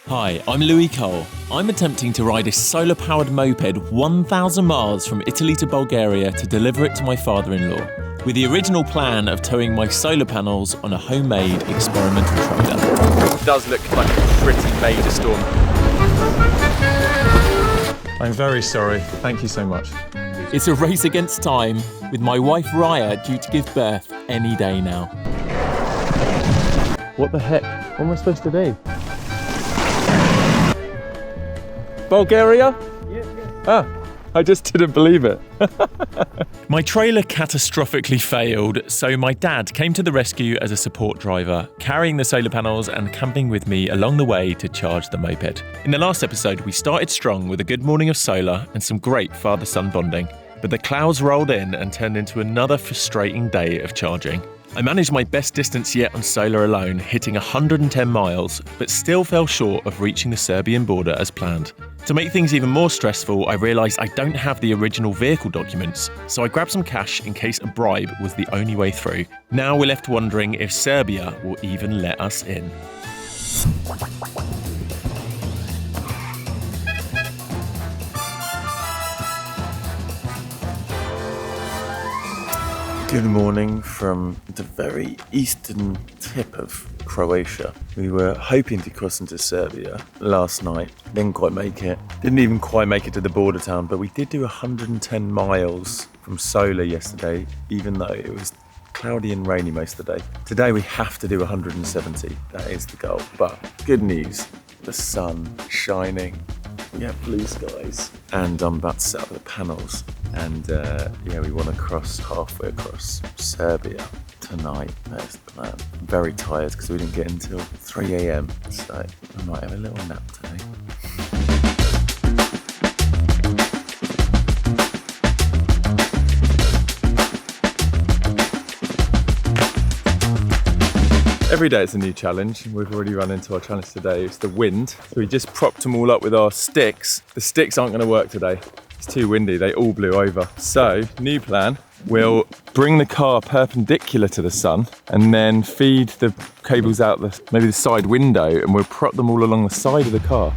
Hi, I'm Louis Cole. I'm attempting to ride a solar-powered moped 1,000 miles from Italy to Bulgaria to deliver it to my father-in-law, with the original plan of towing my solar panels on a homemade experimental trailer. It does look like a pretty major storm. I'm very sorry. Thank you so much. It's a race against time, with my wife Raya due to give birth any day now. What the heck? What am I supposed to do? Bulgaria? Yeah. I just didn't believe it. My trailer catastrophically failed, so my dad came to the rescue as a support driver, carrying the solar panels and camping with me along the way to charge the moped. In the last episode, we started strong with a good morning of solar and some great father-son bonding, but the clouds rolled in and turned into another frustrating day of charging. I managed my best distance yet on solar alone, hitting 110 miles, but still fell short of reaching the Serbian border as planned. To make things even more stressful, I realised I don't have the original vehicle documents, so I grabbed some cash in case a bribe was the only way through. Now we're left wondering if Serbia will even let us in. Good morning from the very eastern tip of Croatia. We were hoping to cross into Serbia last night. Didn't quite make it. Didn't even quite make it to the border town, but we did do 110 miles from Sola yesterday, even though it was cloudy and rainy most of the day. Today we have to do 170. That is the goal. But good news, the sun shining. We have blue skies. And I'm about to set up the panels. And we want to cross halfway across Serbia tonight. That's the plan. I'm very tired because we didn't get until 3 a.m. So I might have a little nap today. Every day it's a new challenge. We've already run into our challenge today. It's the wind. So we just propped them all up with our sticks. The sticks aren't going to work today. It's too windy, they all blew over. So, new plan, we'll bring the car perpendicular to the sun and then feed the cables out maybe the side window, and we'll prop them all along the side of the car.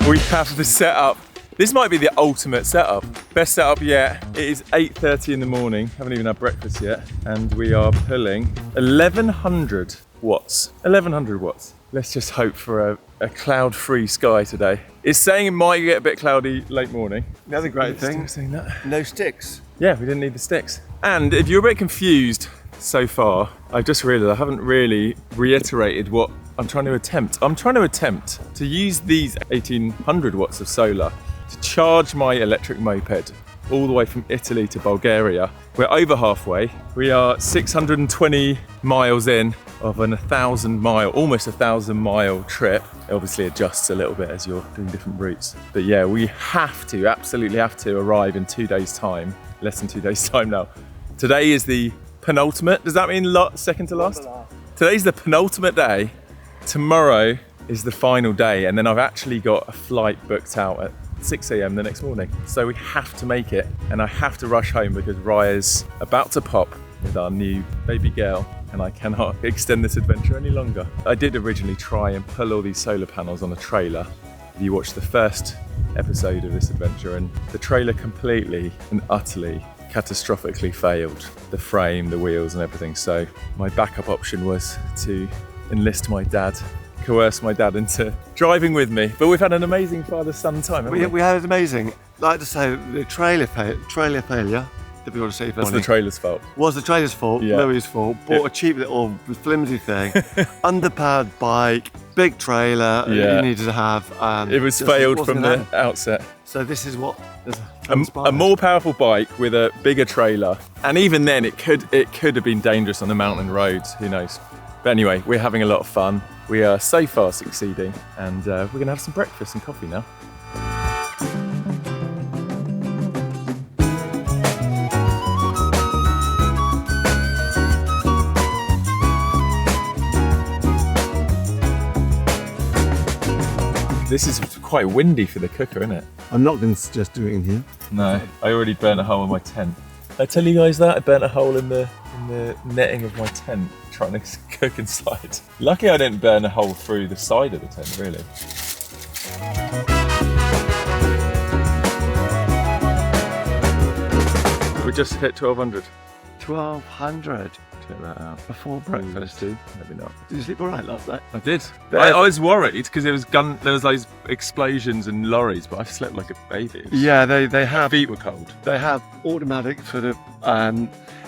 We have the setup. This might be the ultimate setup. Best setup yet. It is 8:30 in the morning. Haven't even had breakfast yet. And we are pulling 1100 watts. 1100 watts. Let's just hope for a cloud-free sky today. It's saying it might get a bit cloudy late morning. The other great thing, no sticks. Yeah, we didn't need the sticks. And if you're a bit confused so far, I just realised I haven't really reiterated what I'm trying to attempt. I'm trying to attempt to use these 1800 watts of solar to charge my electric moped all the way from Italy to Bulgaria. We're over halfway. We are 620 miles in of an almost 1,000 mile trip. It obviously adjusts a little bit as you're doing different routes. But yeah, we absolutely have to arrive in 2 days' time. Less than 2 days' time now. Today is the penultimate. Does that mean second to last? Today's the penultimate day. Tomorrow is the final day, and then I've actually got a flight booked out at 6 a.m. the next morning. So we have to make it, and I have to rush home because Raya's about to pop with our new baby girl, and I cannot extend this adventure any longer. I did originally try and pull all these solar panels on a trailer. You watched the first episode of this adventure, and the trailer completely and utterly catastrophically failed. The frame, the wheels and everything. So my backup option was to enlist my dad, coerce my dad into driving with me. But we've had an amazing father-son time, haven't we? We had it amazing. I'd like to say the trailer failure, that we ought to say was the trailer's fault. Was the trailer's fault, yeah. Louis' fault. Bought a cheap little flimsy thing, underpowered bike, big trailer you needed to have. And it was failed from the outset. So this is what a more powerful bike with a bigger trailer. And even then it could have been dangerous on the mountain roads, who knows. But anyway, we're having a lot of fun. We are so far succeeding, and we're going to have some breakfast and coffee now. This is quite windy for the cooker, isn't it? I'm not going to suggest doing it in here. No, I already burnt a hole in my tent. I tell you guys that I burnt a hole in the netting of my tent trying to cook inside. Luckily I didn't burn a hole through the side of the tent, really. We just hit 1200. 1200 Check that out. before breakfast. Maybe not. Did you sleep all right last night? I did. I was worried because there was those explosions and lorries, but I slept like a baby. Yeah, they have. Feet were cold. They have automatic sort of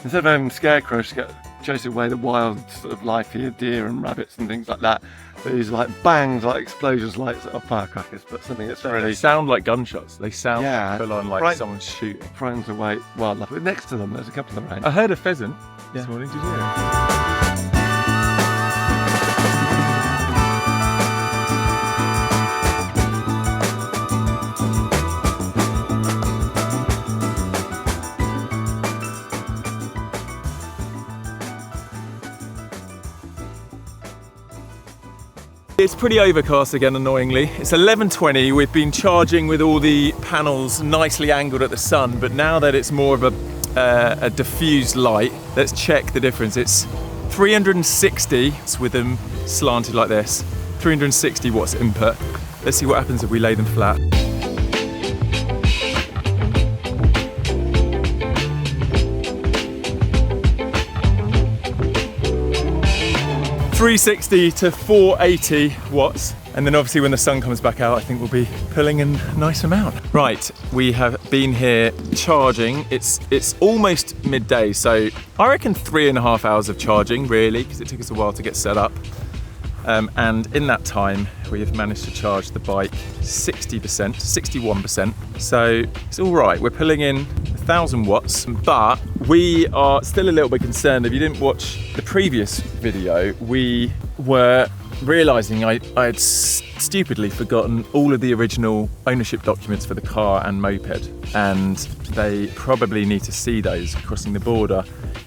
instead of having scarecrows to chase away the wild sort of life here, deer and rabbits and things like that. These like bangs, like explosions, like sort of firecrackers, but something that's They really sound like gunshots. They sound full on like right. someone's shooting. frightens away wildlife. But next to them, there's a couple of them around. I heard a pheasant this morning. Did you hear it? It's pretty overcast again, annoyingly. It's 11:20. We've been charging with all the panels nicely angled at the sun, but now that it's more of a diffused light, let's check the difference. It's 360 with them slanted like this. 360 watts input. Let's see what happens if we lay them flat. 360 to 480 watts, and then obviously when the sun comes back out I think we'll be pulling a nice amount. Right, we have been here charging. It's almost midday, so I reckon 3.5 hours of charging really, because it took us a while to get set up. And in that time we have managed to charge the bike 60%, 61%, so it's all right. We're pulling in 1,000 watts, but we are still a little bit concerned. If you didn't watch the previous video, we were realizing I had stupidly forgotten all of the original ownership documents for the car and moped, and they probably need to see those crossing the border.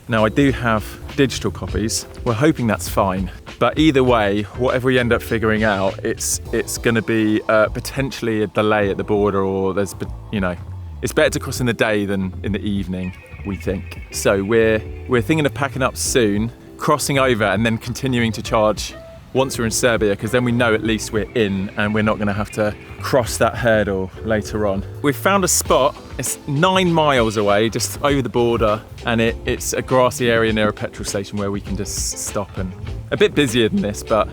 Now I do have digital copies. We're hoping that's fine, but either way, whatever we end up figuring out, it's going to be potentially a delay at the border, or there's, you know, it's better to cross in the day than in the evening, we think. So we're thinking of packing up soon, crossing over, and then continuing to charge once we're in Serbia, because then we know at least we're in and we're not going to have to cross that hurdle later on. We've found a spot. It's 9 miles away, just over the border, and it's a grassy area near a petrol station where we can just stop, and a bit busier than this, but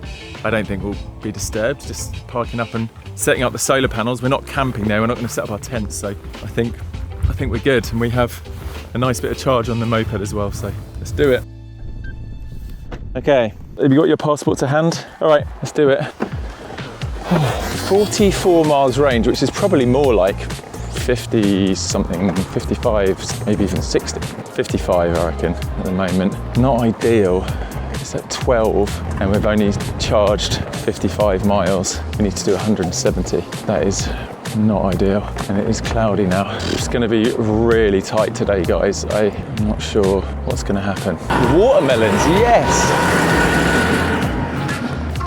I don't think we'll be disturbed, just parking up and setting up the solar panels. We're not camping there, we're not going to set up our tents, so I think we're good, and we have a nice bit of charge on the moped as well, so let's do it. Okay, have you got your passport to hand? All right, let's do it. 44 miles range, which is probably more like 50 something, 55, maybe even 60. 55 I reckon at the moment. Not ideal. It's at 12 and we've only charged 55 miles. We need to do 170. That is not ideal, and it is cloudy now. It's going to be really tight today, guys. I'm not sure what's going to happen. Watermelons, yes!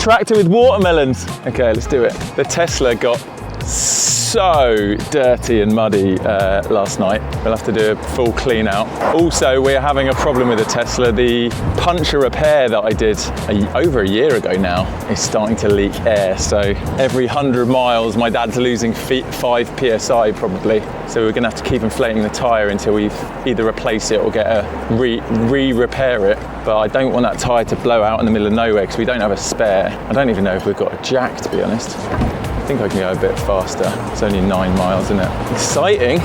Tractor with watermelons. Okay, let's do it. The Tesla got so dirty and muddy last night. We'll have to do a full clean out. Also, we're having a problem with the Tesla. The puncture repair that I did over a year ago now is starting to leak air. So every 100 miles, my dad's losing 5 PSI probably. So we're gonna have to keep inflating the tire until we either replace it or get a re-repair it. But I don't want that tire to blow out in the middle of nowhere because we don't have a spare. I don't even know if we've got a jack, to be honest. I think I can go a bit faster. It's only 9 miles, isn't it? Exciting.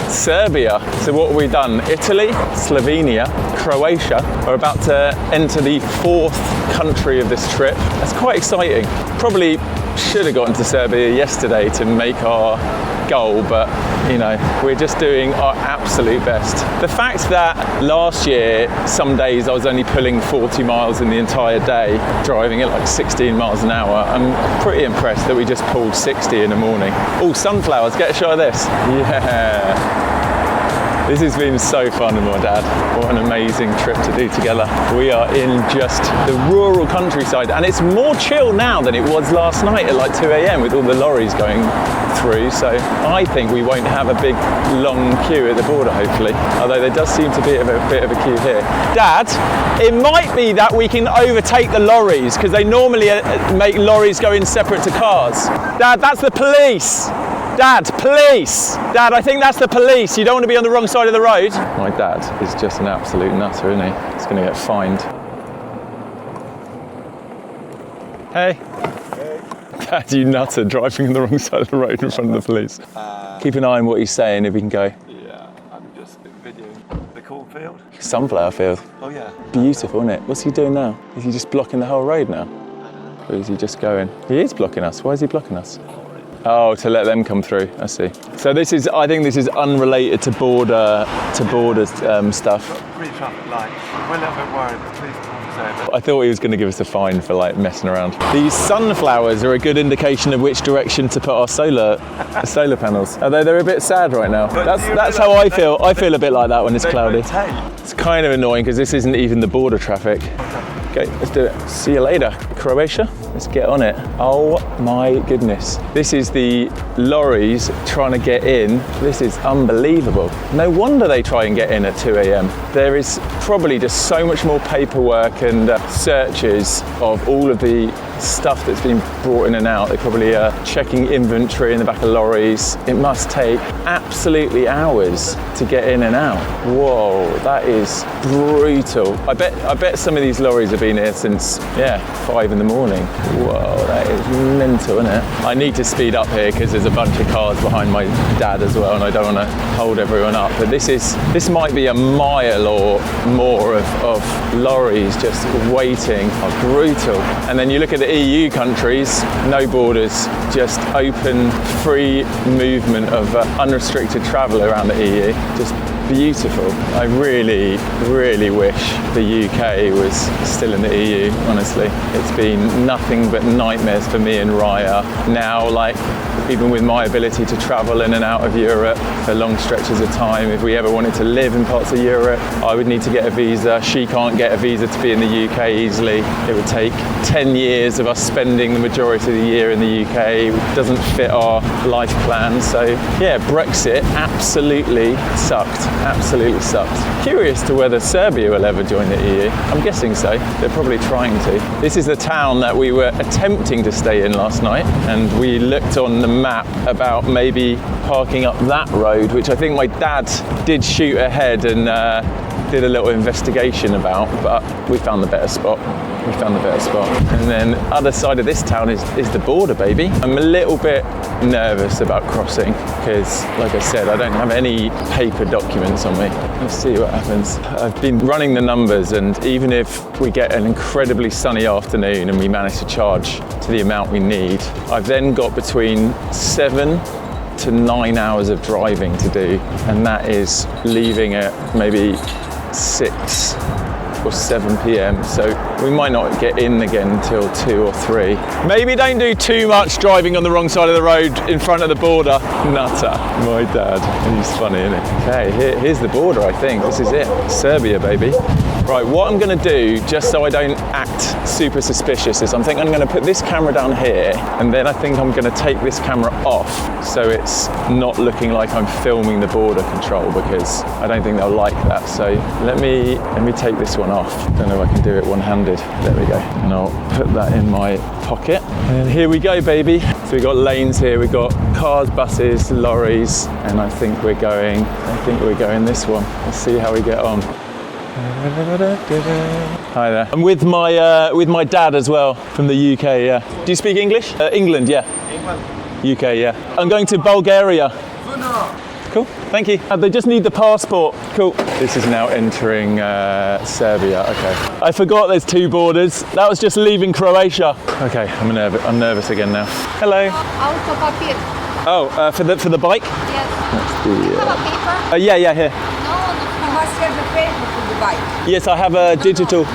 Serbia. So what have we done? Italy, Slovenia, Croatia. We're about to enter the 4th country of this trip. That's quite exciting. Probably should have gotten to Serbia yesterday to make our goal, but you know, we're just doing our absolute best. The fact that last year, some days I was only pulling 40 miles in the entire day, driving at like 16 miles an hour, I'm pretty impressed that we just pulled 60 in the morning. Oh, sunflowers, get a shot of this. Yeah. This has been so fun with my dad. What an amazing trip to do together. We are in just the rural countryside, and it's more chill now than it was last night at like 2 a.m. with all the lorries going through. So I think we won't have a big long queue at the border, hopefully. Although there does seem to be a bit of a queue here. Dad, it might be that we can overtake the lorries because they normally make lorries go in separate to cars. Dad, that's the police. Dad, police! Dad, I think that's the police. You don't want to be on the wrong side of the road. My dad is just an absolute nutter, isn't he? He's going to get fined. Hey. Hey. Dad, you nutter, driving on the wrong side of the road in front of the police. Keep an eye on what he's saying if he can go. Yeah, I'm just videoing the cornfield. Sunflower field. Oh yeah. Beautiful, isn't it? What's he doing now? Is he just blocking the whole road now? Or is he just going? He is blocking us. Why is he blocking us? Oh, to let them come through. I see. So I think this is unrelated to border stuff. Three traffic lights. We're a little bit worried. The police officer over. I thought he was going to give us a fine for like messing around. These sunflowers are a good indication of which direction to put our solar panels. Although they're a bit sad right now. That's how I feel. I feel a bit like that when it's cloudy. It's kind of annoying because this isn't even the border traffic. Okay, let's do it. See you later. Croatia, let's get on it. Oh my goodness. This is the lorries trying to get in. This is unbelievable. No wonder they try and get in at 2 a.m. There is probably just so much more paperwork and searches of all of the stuff that's been brought in and out. They probably are checking inventory in the back of lorries. It must take absolutely hours to get in and out. Whoa, that is brutal. I bet some of these lorries have been here since 5 in the morning. Whoa, that is mental, isn't it? I need to speed up here because there's a bunch of cars behind my dad as well, and I don't want to hold everyone up. But this might be a mile or more of lorries just waiting. Oh, brutal. And then you look at the EU countries, no borders, just open, free movement of unrestricted travel around the EU. Just beautiful. I really, really wish the UK was still in the EU, honestly. It's been nothing but nightmares for me and Raya. Now, like, even with my ability to travel in and out of Europe for long stretches of time, if we ever wanted to live in parts of Europe, I would need to get a visa. She can't get a visa to be in the UK easily. It would take 10 years of us spending the majority of the year in the UK. It doesn't fit our life plan. So yeah, Brexit absolutely sucked. Absolutely sucked. Curious to whether Serbia will ever join the EU. I'm guessing so. They're probably trying to. This is the town that we were attempting to stay in last night, and we looked on the map about maybe parking up that road, which I think my dad did shoot ahead and did a little investigation about, but we found the better spot. And then other side of this town is the border, baby. I'm a little bit nervous about crossing because, like I said, I don't have any paper documents on me. Let's see what happens. I've been running the numbers, and even if we get an incredibly sunny afternoon and we manage to charge to the amount we need, I've then got between 7 to 9 hours of driving to do, and that is leaving at maybe 6 or 7 p.m. So we might not get in again until 2 or 3. Maybe don't do too much driving on the wrong side of the road in front of the border. Nutter, my dad. He's funny, isn't he? Okay, here's the border, I think. This is it. Serbia, baby. Right, what I'm going to do, just so I don't act super suspicious, is I'm going to put this camera down here, and then I think I'm going to take this camera off so it's not looking like I'm filming the border control, because I don't think they'll like that. So let me take this one off. Don't know if I can do it one-handed. There we go. And I'll put that in my pocket. And here we go, baby. So we've got lanes here. We've got cars, buses, lorries, and I think we're going this one. Let's see how we get on. Hi there. I'm with my dad as well from the UK. Yeah. Do you speak English? England, yeah. England. UK, yeah. I'm going to Bulgaria. Cool. Thank you. They just need the passport. Cool. This is now entering Serbia. Okay. I forgot there's 2 borders. That was just leaving Croatia. Okay. I'm nervous again now. Hello. Auto papier. Oh, for the bike? Yes. That's Do you have a paper? yeah, here. No, you must have the paper for the bike. Yes, I have a digital. No.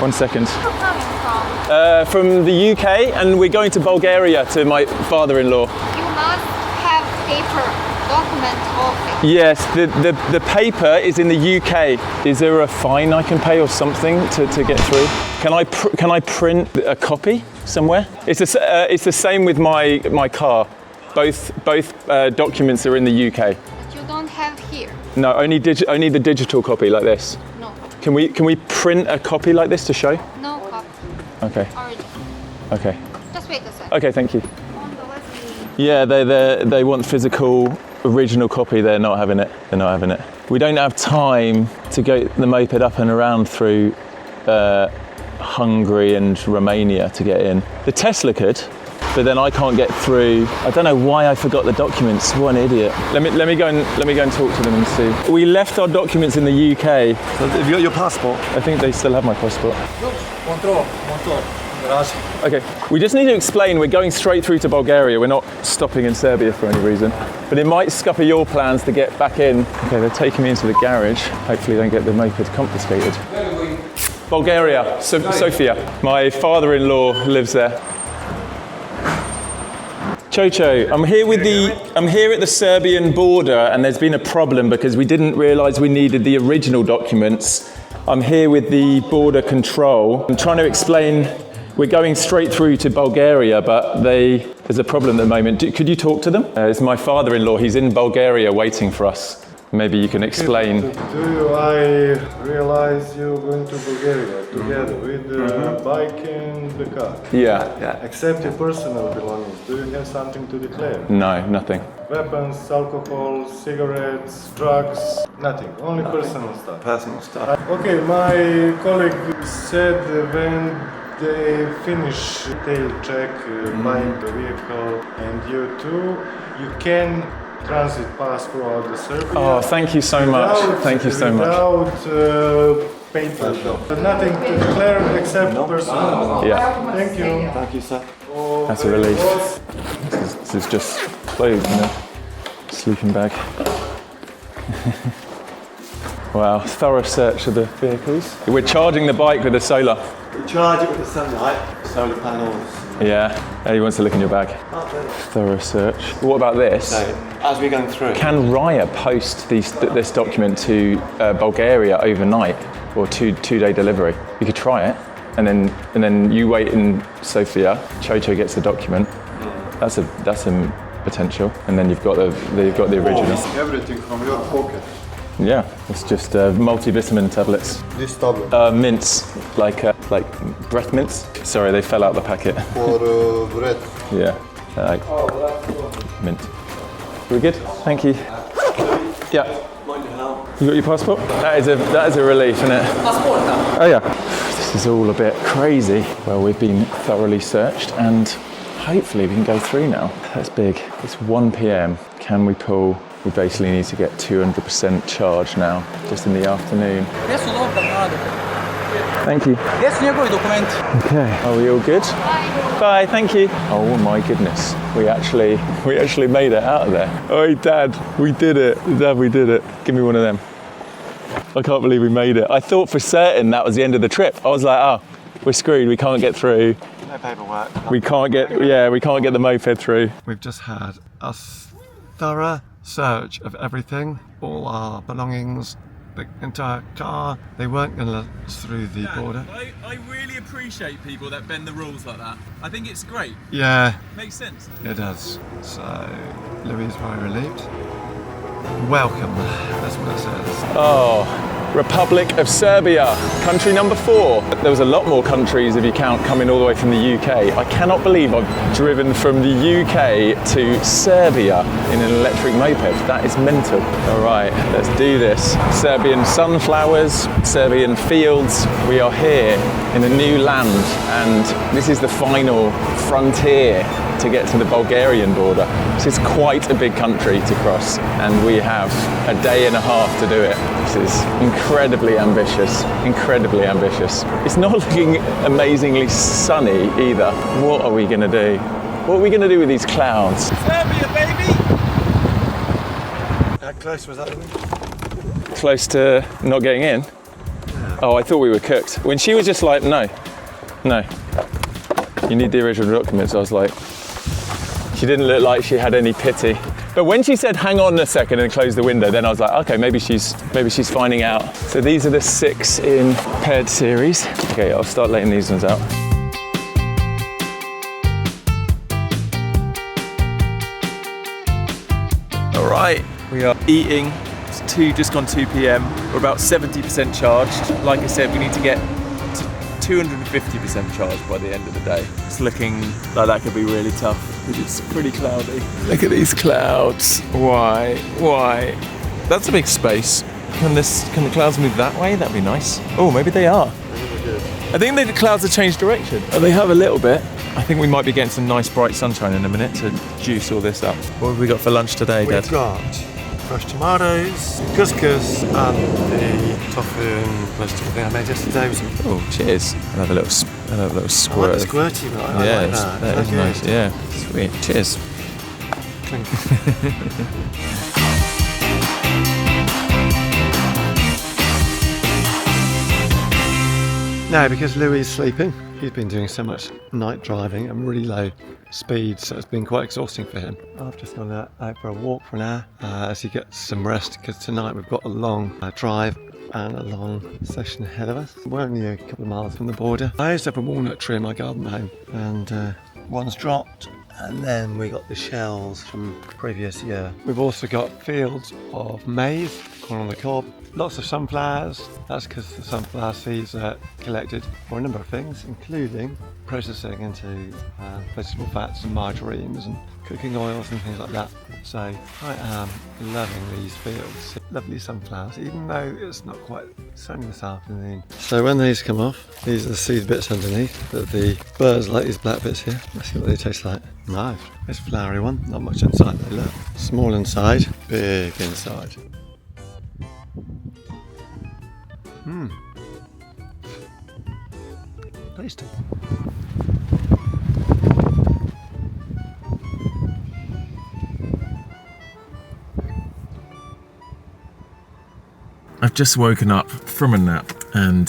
1 second. Where are you coming from? From the UK, and we're going to Bulgaria to my father-in-law. You must have paper document of Yes, the paper is in the UK. Is there a fine I can pay or something to get through? Can I print a copy somewhere? It's the same with my car. Both documents are in the UK. But you don't have here. No, only the digital copy like this. No. Can we print a copy like this to show? No copy. Okay. Original. Okay. Just wait a second. Okay, thank you. On the left. Yeah, they want physical original copy. They're not having it. They're not having it. We don't have time to get the moped up and around through Hungary and Romania to get in. The Tesla could, but then I can't get through. I don't know why I forgot the documents. What an idiot. Let me go and talk to them and see. We left our documents in the UK. So have you got your passport? I think they still have my passport. Control. Okay, we just need to explain we're going straight through to Bulgaria. We're not stopping in Serbia for any reason. But it might scupper your plans to get back in. Okay, they're taking me into the garage. Hopefully they don't get the moped confiscated. Bulgaria, Sofia. My father-in-law lives there. Chocho, I'm here at the Serbian border, and there's been a problem because we didn't realise we needed the original documents. I'm here with the border control. I'm trying to explain we're going straight through to Bulgaria, but there's a problem at the moment. Could you talk to them? It's my father-in-law. He's in Bulgaria waiting for us. Maybe you can explain. I realize you're going to Bulgaria together with the bike and the car. Yeah. Except your personal belongings. Do you have something to declare? No, nothing. Weapons, alcohol, cigarettes, drugs, nothing. Only personal stuff. Personal stuff. Okay, my colleague said when they finish detail check, buying the vehicle and you too, you can transit pass throughout the Serbia. Oh, thank you so much. Thank you so much. Without papers. Nothing to declare except personal. Yeah, Thank you. Thank you, sir. that's a relief. This is just clothes, sleeping bag. Wow, thorough search of the vehicles. We're charging the bike with the solar. We charge it with the sunlight, solar panels. Yeah, he wants to look in your bag. Thorough search. What about this? So, as we're going through. Can Raya post this document to Bulgaria overnight or two-day delivery? You could try it, and then you wait in Sofia. Chocho gets the document. That's a potential, and then you've got the original. Everything from your pocket. Yeah, it's just multivitamin tablets. This tablet Mints, like breath mints. Sorry, they fell out the packet. for bread. Yeah, like mint. We good? Thank you. Yeah. You got your passport? That is a relief, isn't it? Passport now. Oh yeah. This is all a bit crazy. Well, we've been thoroughly searched, and hopefully we can go through now. That's big. It's 1 p.m. Can we pull? We basically need to get 200% charge now, just in the afternoon. Thank you. Okay, are we all good? Bye, thank you. Oh my goodness, we actually made it out of there. Oh, Dad, we did it. Dad, we did it. Give me one of them. I can't believe we made it. I thought for certain that was the end of the trip. I was like, oh, we're screwed, we can't get through. No paperwork. We can't get the moped through. We've just had a thorough search of everything, all our belongings, the entire car. They weren't going to let us through the border. I really appreciate people that bend the rules like that. I think it's great. Yeah, Makes sense. it does. So, Louis is very relieved. Welcome, that's what it says. Oh, Republic of Serbia, country number 4. There was a lot more countries if you count coming all the way from the UK. I cannot believe I've driven from the UK to Serbia in an electric moped. That is mental. All right, let's do this. Serbian sunflowers, Serbian fields. We are here in a new land, and this is the final frontier to get to the Bulgarian border. This is quite a big country to cross, and we have a day and a half to do it. This is incredibly ambitious, incredibly ambitious. It's not looking amazingly sunny either. What are we gonna do? What are we gonna do with these clouds? Serbia, baby! How close was that? Close to not getting in? Oh, I thought we were cooked. When she was just like, no, you need the original documents, I was like, she didn't look like she had any pity. But when she said hang on a second and close the window, then I was like, okay, maybe she's finding out. So these are the 6 in paired series. Okay, I'll start letting these ones out. All right, we are eating. It's just gone 2 p.m. We're about 70% charged. Like I said, we need to get 250% charged by the end of the day. It's looking like that could be really tough because it's pretty cloudy. Look at these clouds. Why? That's a big space. Can the clouds move that way? That'd be nice. Oh, maybe they are. I think the clouds have changed direction. Oh, they have a little bit. I think we might be getting some nice bright sunshine in a minute to juice all this up. What have we got for lunch today, Dad? We've got fresh tomatoes, couscous, and the tofu and vegetable thing I made yesterday. Oh, cheers! I'll have a little squirt. I like the squirty, but I Yeah, like that. that is nice. Yeah, sweet. Cheers. Clink. Now, because Louis is sleeping, he's been doing so much night driving and really low speed, so it's been quite exhausting for him. I've just gone out for a walk for an hour as he gets some rest, because tonight we've got a long drive and a long session ahead of us. We're only a couple of miles from the border. I used to have a walnut tree in my garden at home, and one's dropped, and then we got the shells from the previous year. We've also got fields of maize, corn on the cob, lots of sunflowers. That's because the sunflower seeds are collected for a number of things, including processing into vegetable fats and margarines and cooking oils and things like that. So I am loving these fields. Lovely sunflowers, even though it's not quite sunny this afternoon. So when these come off, these are the seed bits underneath, but the birds like these black bits here. Let's see what they taste like. Nice. It's a flowery one, not much inside though, look. Small inside, big inside. Tasty. I've just woken up from a nap and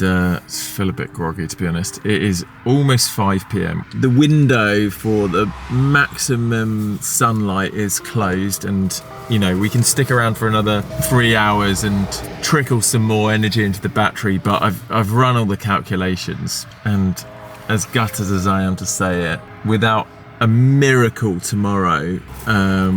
feel a bit groggy, to be honest. It is almost 5 p.m. The window for the maximum sunlight is closed, and you know, we can stick around for another 3 hours and trickle some more energy into the battery, but I've run all the calculations, and as gutted as I am to say it, without a miracle tomorrow,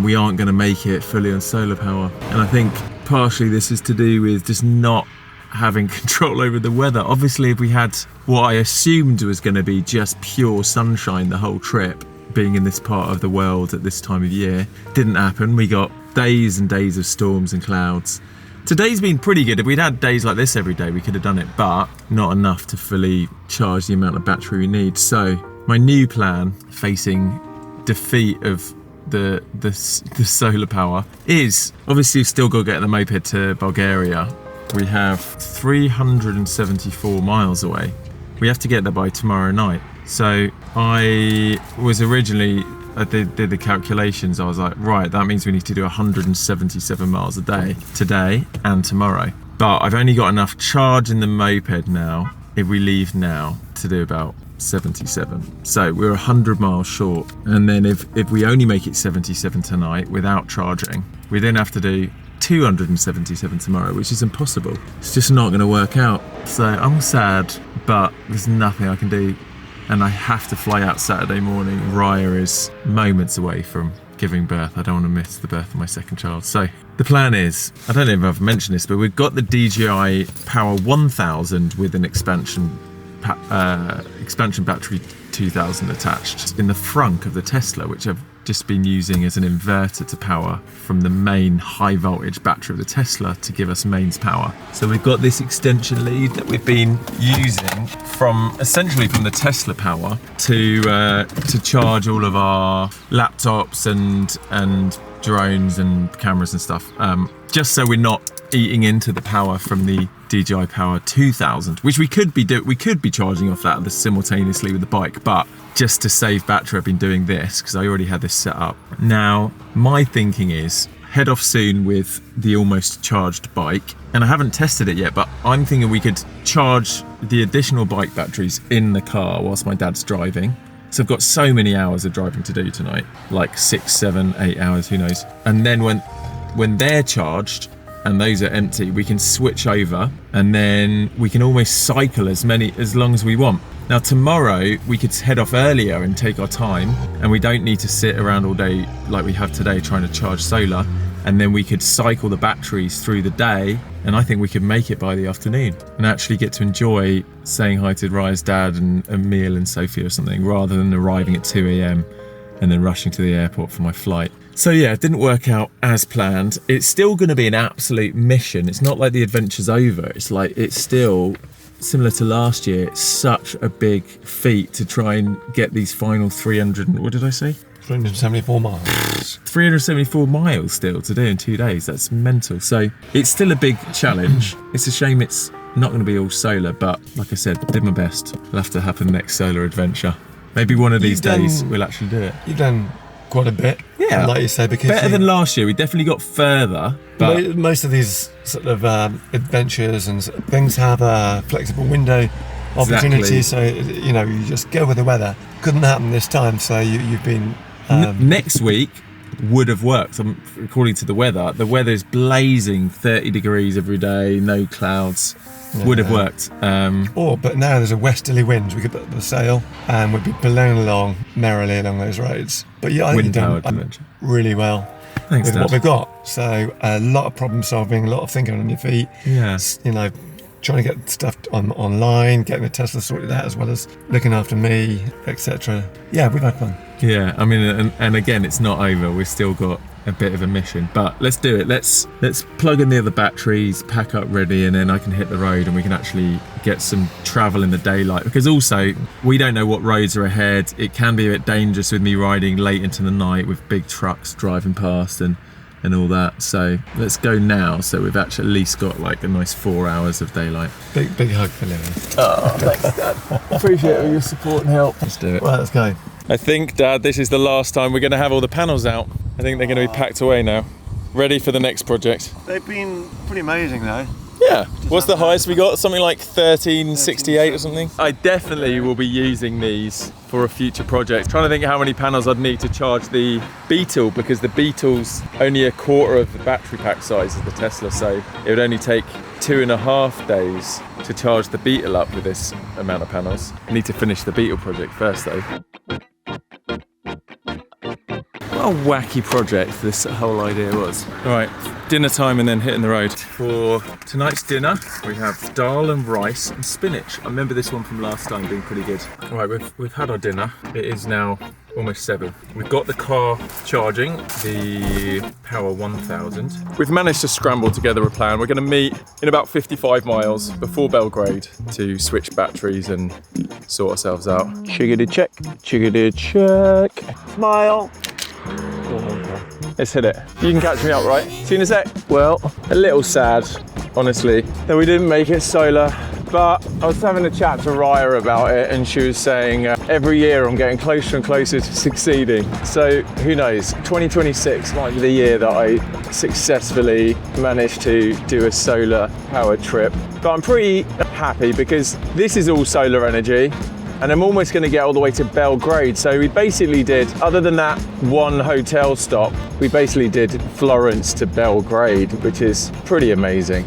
we aren't going to make it fully on solar power. And I think partially this is to do with just not having control over the weather. Obviously, if we had what I assumed was going to be just pure sunshine the whole trip, being in this part of the world at this time of year, didn't happen. We got days and days of storms and clouds. Today's been pretty good. If we'd had days like this every day, we could have done it, but not enough to fully charge the amount of battery we need. So my new plan, facing defeat of the solar power, is obviously still got to get the moped to Bulgaria. We have 374 miles away. We have to get there by tomorrow night. So I was originally, I did the calculations. I was like, right, that means we need to do 177 miles a day today and tomorrow. But I've only got enough charge in the moped now, if we leave now, to do about 77. So we're 100 miles short. And then if we only make it 77 tonight without charging, we then have to do 277 tomorrow, which is impossible. It's just not going to work out. So I'm sad, but there's nothing I can do. And I have to fly out Saturday morning. Raya is moments away from giving birth. I don't want to miss the birth of my second child. So the plan is, I don't know if I've mentioned this, but we've got the DJI Power 1000 with an expansion battery 2000 attached in the front of the Tesla, which I've just been using as an inverter to power from the main high voltage battery of the Tesla to give us mains power. So we've got this extension lead that we've been using from essentially from the Tesla power to charge all of our laptops and drones and cameras and stuff, just so we're not eating into the power from the DJI Power 2000, which we could be charging off that simultaneously with the bike, but just to save battery I've been doing this because I already had this set up. Now my thinking is head off soon with the almost charged bike, and I haven't tested it yet, but I'm thinking we could charge the additional bike batteries in the car whilst my dad's driving, So I've got so many hours of driving to do tonight, like 6, 7, 8 hours, who knows. And then when they're charged and those are empty, we can switch over and then we can almost cycle as long as we want. Now tomorrow we could head off earlier and take our time, and we don't need to sit around all day like we have today trying to charge solar, and then we could cycle the batteries through the day, and I think we could make it by the afternoon and actually get to enjoy saying hi to Raya's dad and Emil and Sophie or something, rather than arriving at 2 a.m. and then rushing to the airport for my flight. So yeah, it didn't work out as planned. It's still going to be an absolute mission. It's not like the adventure's over. It's still similar to last year. It's such a big feat to try and get these final 374 miles. 374 miles still to do in 2 days. That's mental. So it's still a big challenge. It's a shame it's not going to be all solar, but like I said, did my best. It'll have to happen next solar adventure. Maybe one of these days we'll actually do it. You've done quite a bit. Yeah, like you say, because better than last year. We definitely got further. But most of these sort of adventures and things have a flexible window opportunity. Exactly. So you just go with the weather. Couldn't happen this time. So you've been next week would have worked according to the weather. The weather's blazing, 30 degrees every day, no clouds. Would have worked. But now there's a westerly wind. We could put the sail and we'd be blown along merrily along those roads. But yeah, I think you've done really well. Thanks, with Dad. what we've got. So a lot of problem solving, a lot of thinking on your feet. Yes. Trying to get stuff online, getting the Tesla sorted out, as well as looking after me, etc. Yeah, we've had fun. Yeah, I mean, and again, it's not over. We've still got a bit of a mission, but let's do it. Let's plug in the other batteries, pack up ready, and then I can hit the road and we can actually get some travel in the daylight, because also we don't know what roads are ahead. It can be a bit dangerous with me riding late into the night with big trucks driving past and all that. So let's go now, so we've actually at least got like a nice 4 hours of daylight. Big hug for Lily. Oh, thanks, Dad. Appreciate all your support and help. Let's do it. Right, let's go. I think, Dad, this is the last time we're going to have all the panels out. I think they're going to be packed away now, ready for the next project. They've been pretty amazing though. Yeah. What's the highest we got? Something like 1368 or something? I definitely will be using these for a future project. Trying to think how many panels I'd need to charge the Beetle, because the Beetle's only a quarter of the battery pack size as the Tesla, so it would only take 2.5 days to charge the Beetle up with this amount of panels. I need to finish the Beetle project first though. What a wacky project this whole idea was. All right, dinner time and then hitting the road. For tonight's dinner, we have dal and rice and spinach. I remember this one from last time being pretty good. All right, we've had our dinner. It is now almost 7. We've got the car charging, the Power 1000. We've managed to scramble together a plan. We're going to meet in about 55 miles before Belgrade to switch batteries and sort ourselves out. Chickadee check, chickadee check. Smile. Let's hit it. You can catch me up, right? See you in a sec. Well, a little sad, honestly, that we didn't make it solar. But I was having a chat to Raya about it, and she was saying every year I'm getting closer and closer to succeeding. So who knows, 2026 might be the year that I successfully manage to do a solar power trip. But I'm pretty happy because this is all solar energy, and I'm almost going to get all the way to Belgrade. So we basically did, other than that one hotel stop, we basically did Florence to Belgrade, which is pretty amazing.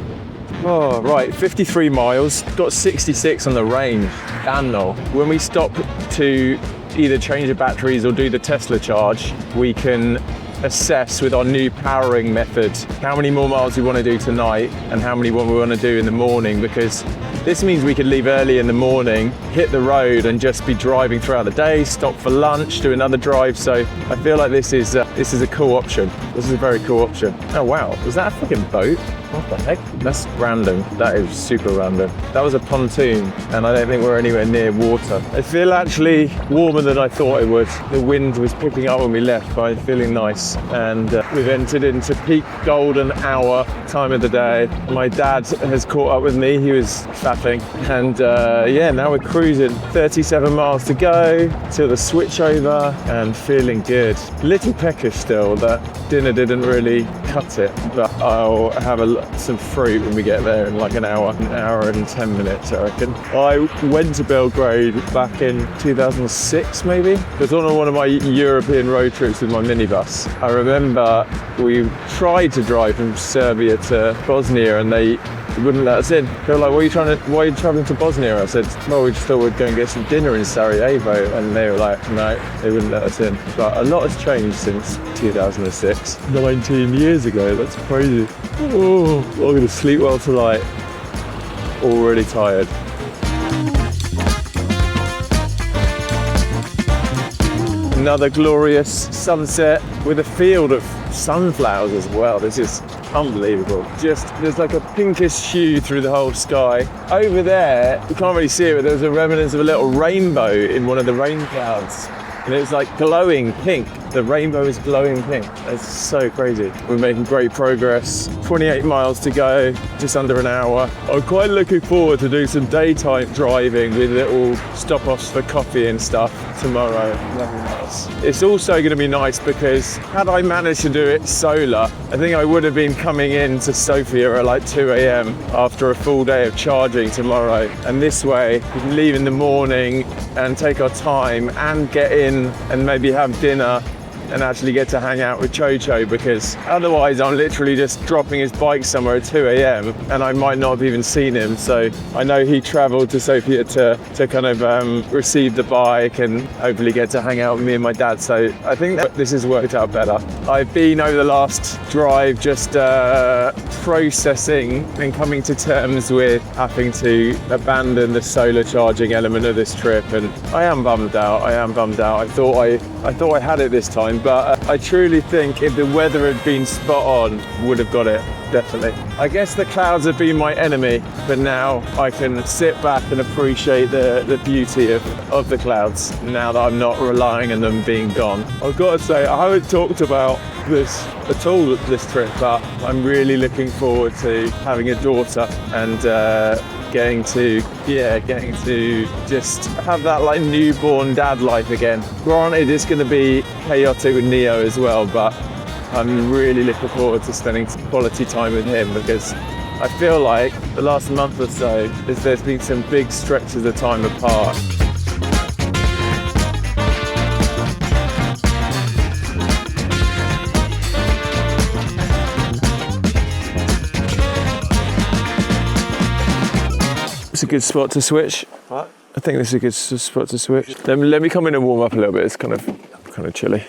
Oh, right, 53 miles, got 66 on the range. Damn no. When we stop to either change the batteries or do the Tesla charge, we can assess with our new powering method how many more miles we want to do tonight and how many more we want to do in the morning, because this means we could leave early in the morning, hit the road and just be driving throughout the day, stop for lunch, do another drive. So I feel like this is a cool option. This is a very cool option. Oh wow, was that a fucking boat? What the heck? That's random. That is super random. That was a pontoon, and I don't think we're anywhere near water. I feel actually warmer than I thought it would. The wind was picking up when we left, but I'm feeling nice. And we've entered into peak golden hour time of the day. My dad has caught up with me. He was fapping. And yeah, now we're cruising. 37 miles to go to the switchover and feeling good. Little peckish still. That dinner dinner didn't really cut it, but I'll have some fruit when we get there in like an hour and 10 minutes, I reckon. I went to Belgrade back in 2006 maybe. It was on one of my European road trips with my minibus. I remember we tried to drive from Serbia to Bosnia and they wouldn't let us in. They were like, why are you travelling to Bosnia? I said, well, we just thought we'd go and get some dinner in Sarajevo. And they were like, no, they wouldn't let us in. But a lot has changed since 2006. 19 years ago, that's crazy. Oh, I'm going to sleep well tonight. Already tired. Another glorious sunset with a field of sunflowers as well. This is unbelievable. Just, there's like a pinkish hue through the whole sky. Over there, you can't really see it, but there's a remnants of a little rainbow in one of the rain clouds. And it's like glowing pink. The rainbow is glowing pink. It's so crazy. We're making great progress. 28 miles to go, just under an hour. I'm quite looking forward to do some daytime driving with little stop-offs for coffee and stuff tomorrow. It's also going to be nice because had I managed to do it solar, I think I would have been coming in to Sofia at like 2 a.m. after a full day of charging tomorrow. And this way, we can leave in the morning and take our time and get in and maybe have dinner and actually get to hang out with Chocho, because otherwise I'm literally just dropping his bike somewhere at 2 a.m. and I might not have even seen him. So I know he travelled to Sofia to kind of receive the bike and hopefully get to hang out with me and my dad. So I think that this has worked out better. I've been over the last drive just processing and coming to terms with having to abandon the solar charging element of this trip, and I am bummed out. I thought I had it this time, but I truly think if the weather had been spot on, would have got it, definitely. I guess the clouds have been my enemy, but now I can sit back and appreciate the beauty of the clouds now that I'm not relying on them being gone. I've got to say, I haven't talked about this at all this trip, but I'm really looking forward to having a daughter and getting to just have that like newborn dad life again. Granted, it's going to be chaotic with Neo as well, but I'm really looking forward to spending quality time with him, because I feel like the last month or so there's been some big stretches of time apart. It's a good spot to switch. What? I think this is a good spot to switch. Let me come in and warm up a little bit. It's kind of chilly.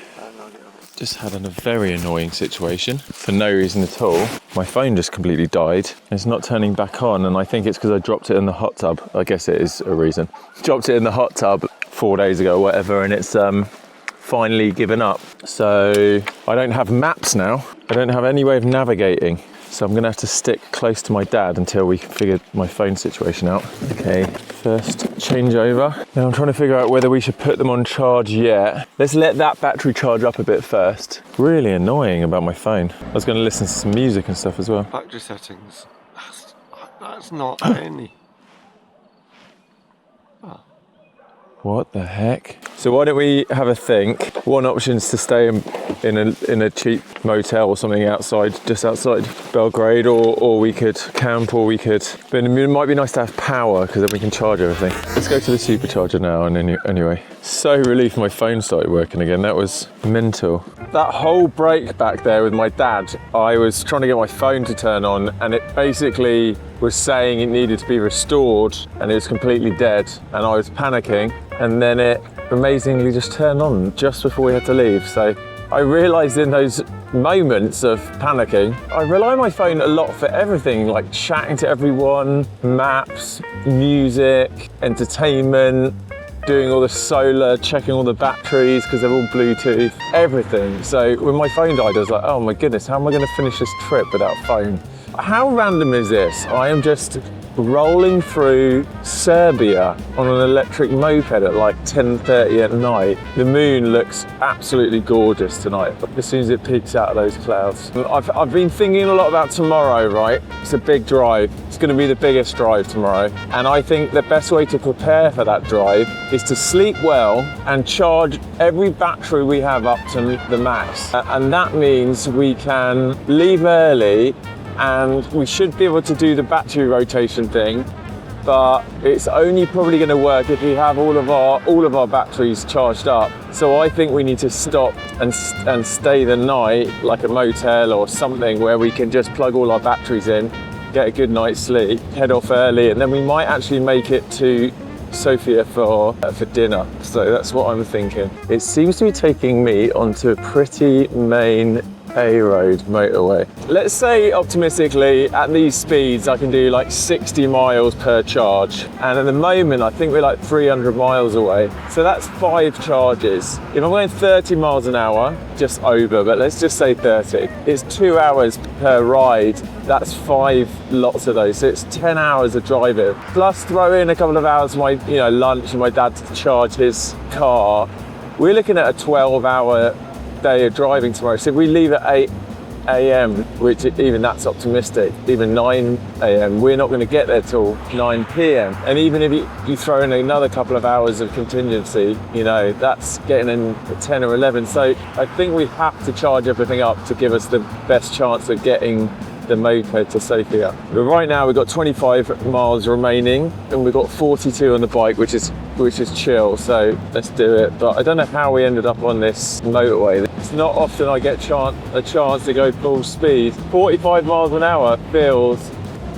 Just had a very annoying situation for no reason at all. My phone just completely died. It's not turning back on, and I think it's because I dropped it in the hot tub. I guess it is a reason. Dropped it in the hot tub 4 days ago or whatever, and it's finally given up. So I don't have maps now. I don't have any way of navigating. So I'm gonna have to stick close to my dad until we can figure my phone situation out. Okay, first changeover. Now I'm trying to figure out whether we should put them on charge yet. Let's let that battery charge up a bit first. Really annoying about my phone. I was gonna listen to some music and stuff as well. Factory settings. That's not any. What the heck? So why don't we have a think? One option is to stay in a cheap motel or something just outside Belgrade, or we could camp, or we could. But it might be nice to have power, because then we can charge everything. Let's go to the supercharger now. And anyway, so relieved my phone started working again. That was mental. That whole break back there with my dad, I was trying to get my phone to turn on, and it basically was saying it needed to be restored, and it was completely dead, and I was panicking, and then it amazingly just turned on just before we had to leave. So I realised in those moments of panicking, I rely on my phone a lot for everything, like chatting to everyone, maps, music, entertainment, doing all the solar, checking all the batteries because they're all Bluetooth, everything. So when my phone died, I was like, oh my goodness, how am I going to finish this trip without phone? How random is this? I am just rolling through Serbia on an electric moped at like 10:30 at night. The moon looks absolutely gorgeous tonight, as soon as it peeks out of those clouds. I've been thinking a lot about tomorrow, right? It's a big drive. It's going to be the biggest drive tomorrow. And I think the best way to prepare for that drive is to sleep well and charge every battery we have up to the max. And that means we can leave early and we should be able to do the battery rotation thing, but it's only probably going to work if we have all of our batteries charged up. So I think we need to stop and stay the night, like a motel or something, where we can just plug all our batteries in, get a good night's sleep, head off early, and then we might actually make it to Sofia for dinner. So that's what I'm thinking. It seems to be taking me onto a pretty main A-road motorway. Let's say optimistically at these speeds I can do like 60 miles per charge, and at the moment I think we're like 300 miles away, so that's 5 charges. If I'm going 30 miles an hour, just over, but let's just say 30, it's 2 hours per ride. That's 5 lots of those, so it's 10 hours of driving, plus throw in a couple of hours my lunch and my dad to charge his car. We're looking at a 12-hour day of driving tomorrow. So if we leave at 8 a.m, which even that's optimistic, even 9 a.m, we're not going to get there till 9 p.m. And even if you throw in another couple of hours of contingency, that's getting in at 10 or 11. So I think we have to charge everything up to give us the best chance of getting the moped to Sofia. But right now we've got 25 miles remaining and we've got 42 on the bike, which is chill, so let's do it. But I don't know how we ended up on this motorway. It's not often I get a chance to go full speed. 45 miles an hour feels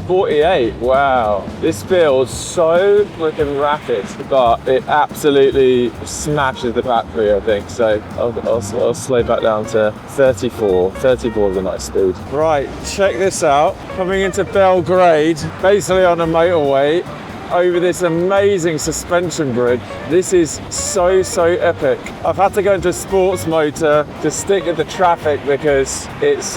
48, wow. This feels so freaking rapid, but it absolutely smashes the battery, I think. So I'll slow back down to 34. 34 is a nice speed. Right, check this out. Coming into Belgrade, basically on a motorway, over this amazing suspension bridge. This is so epic. I've had to go into sports motor to stick with the traffic because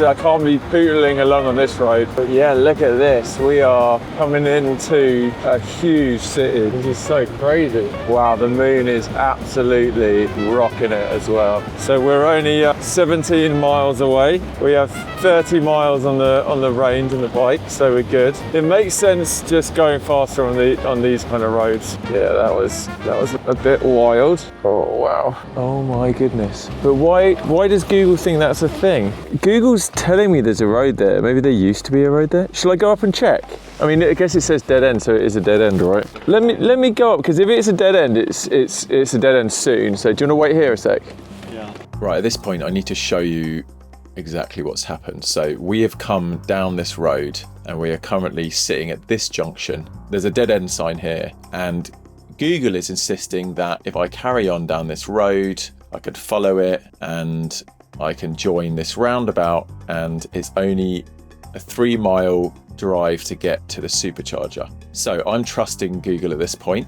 I can't be pootling along on this road. But yeah, look at this. We are coming into a huge city. This is so crazy. Wow, the moon is absolutely rocking it as well. So we're only 17 miles away. We have 30 miles on the range on the bike, so we're good. It makes sense just going faster on these kind of roads. Yeah, that was a bit wild. Oh wow. Oh my goodness. But why does Google think that's a thing? Google's telling me there's a road there. Maybe there used to be a road there. Shall I go up and check? I mean, I guess it says dead end, so it is a dead end, right? Let me go up, because if it's a dead end, it's a dead end soon. So do you want to wait here a sec? Yeah. Right, at this point I need to show you exactly what's happened. So we have come down this road and we are currently sitting at this junction. There's a dead end sign here, and Google is insisting that if I carry on down this road, I could follow it and I can join this roundabout, and it's only a 3-mile drive to get to the supercharger. So I'm trusting Google at this point,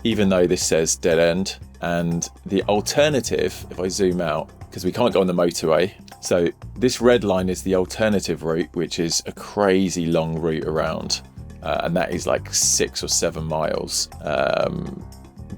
even though this says dead end. And the alternative, if I zoom out, because we can't go on the motorway, so this red line is the alternative route, which is a crazy long route around, and that is like 6 or 7 miles,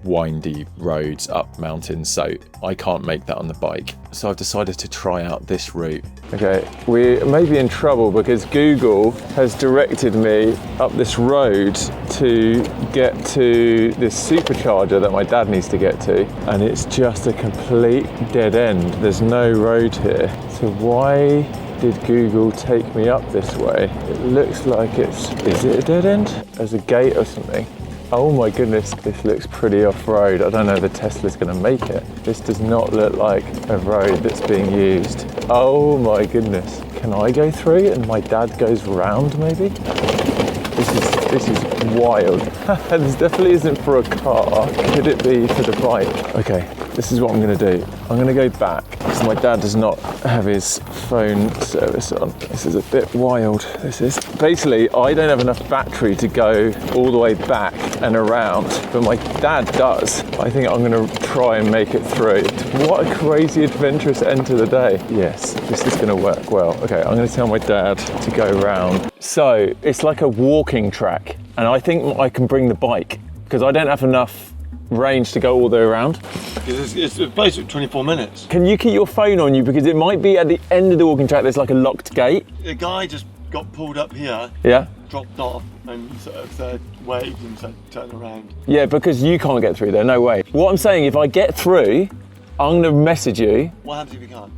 windy roads up mountains, so I can't make that on the bike. So I've decided to try out this route. Okay, we may be in trouble because Google has directed me up this road to get to this supercharger that my dad needs to get to, and it's just a complete dead end. There's no road here. So why did Google take me up this way? It looks like is it a dead end? There's a gate or something. Oh my goodness, this looks pretty off-road. I don't know if the Tesla's gonna make it. This does not look like a road that's being used. Oh my goodness. Can I go through and my dad goes round maybe? This is wild. This definitely isn't for a car. Could it be for the bike? Okay, this is what I'm gonna do. I'm gonna go back because my dad does not have his phone service on. This is a bit wild. This is. Basically, I don't have enough battery to go all the way back and around, but my dad does. I think I'm gonna try and make it through. What a crazy adventurous end to the day. Yes, this is gonna work well. Okay, I'm gonna tell my dad to go around. So it's like a walking track, and I think I can bring the bike because I don't have enough range to go all the way around. It's basically 24 minutes. Can you keep your phone on you because it might be at the end of the walking track there's like a locked gate? The guy just got pulled up here, Yeah? dropped off, and sort of said, waved and said, turn around. Yeah, because you can't get through there, no way. What I'm saying, if I get through, I'm gonna message you, What happens if you can't?